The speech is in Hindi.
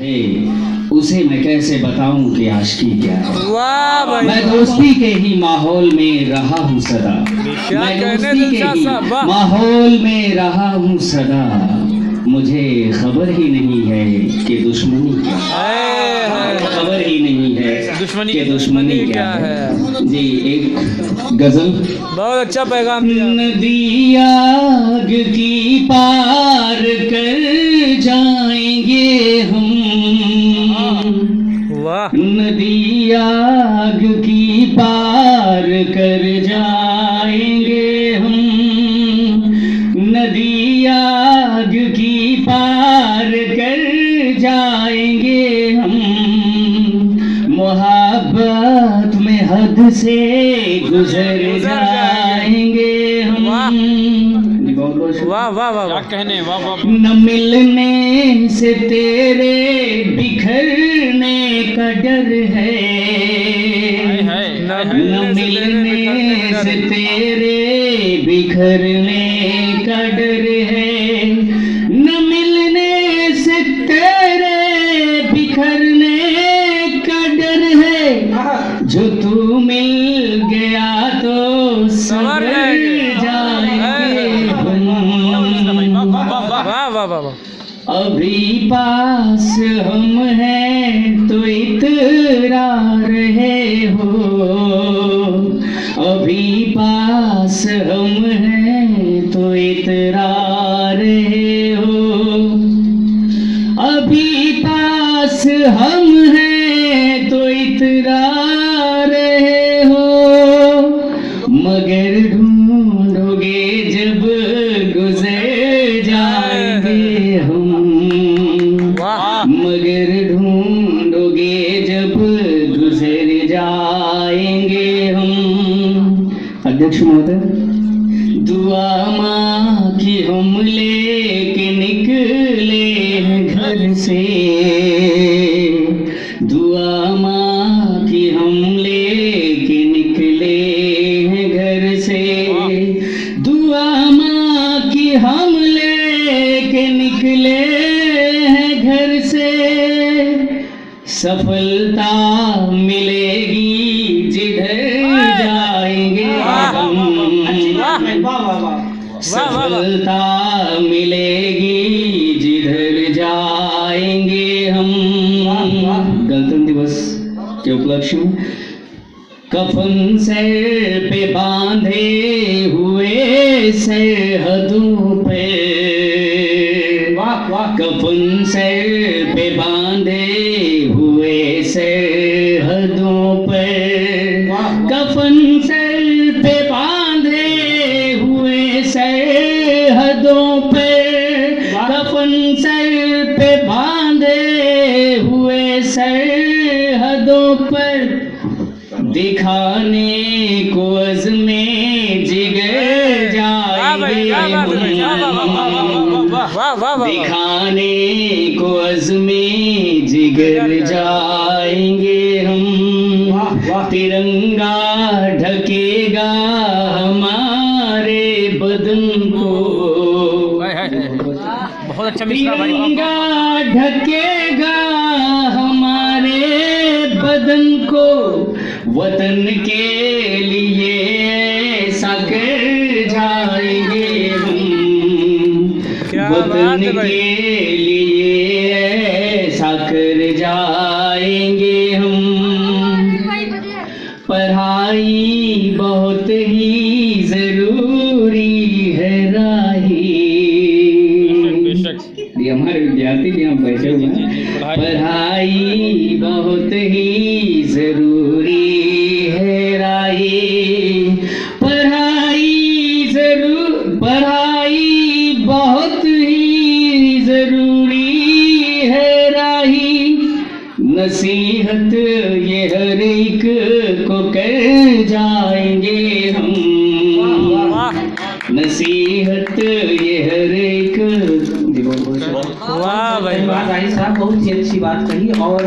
है उसे मैं कैसे बताऊं कि आशिकी क्या है। वाह भाई, मैं दोस्ती के ही माहौल में रहा हूँ सदा, क्या मैं कहने दोस्ती के दूसरा ही साहब, वाह। माहौल में रहा हूँ सदा, मुझे खबर ही नहीं है कि दुश्मनी क्या है, खबर ही नहीं है दुश्मनी कि की दुश्मनी क्या है। जी एक गजल। बहुत अच्छा पैगाम दिया। नदी आग की पार कर जाएंगे हम, वाह, नदी आग की पार कर जाएंगे हम, नदी आग की पार कर जाएंगे हम, मोहब्बत में हद से गुजर जाएंगे हम। वाह वाह वाह वाह, कहने वाह वाह। न मिलने से तेरे बिखरने का डर है, न मिलने से तेरे बिखरने का डर है, न मिलने से तेरे बिखरने का डर है, जो तू मिल गया तो संवर जाएंगे हम। वाह वाह वाह वाह, अभी पास हम हैं तो इतरा रहे हो, अभी पास हम हैं तो इतरा रहे हो, अभी पास हम हैं तो इतरा रहे हो, मगर ढूंढोगे जब गुजर जाएंगे हम, मगर ढूंढोगे जब गुजर जाएंगे हम। अध्यक्ष महोदय, दुआ माँ की हम लेके निकले हैं घर से, दुआ माँ की हम लेके निकले हैं घर से, दुआ माँ की हम लेके निकले हैं घर से, सफलता मिलेगी जिधर जाएंगे हम, सफलता मिलेगी जिधर जाएंगे हम। गणतंत्र दिवस के उपलक्ष्य में कफन सर पे बांधे हुए सरहदों पे, कफन सर पे बांधे हुए सरहदों पे, कफन सर पे बांधे हुए सरहदों पे, कफन सर पे बांधे हुए सरहदों पर, दिखाने को अज़्मे जिगर जाएंगे हम, दिखाने को अज़्मे जिगर जाएंगे हम, तिरंगा ढकेगा हमारे बदन को, बहुत अच्छा मिश्रा भाई। तिरंगा ढकेगा हमारे बदन को, वतन के लिए ऐसा कर जाएंगे हम, वतन के लिए ऐसा कर जाएंगे हम। पढ़ाई बहुत ही जरूरी है राही, ये हमारे विद्यार्थी भी यहाँ बैठे हुए हैं, पढ़ाई बहुत ही जरूरी है राही, पढ़ाई बहुत ही जरूरी है राही, नसीहत ये हर एक को कर जाएंगे हम, नसीहत ये हर एक। वाह भाई, साहब बहुत ही अच्छी बात कही। और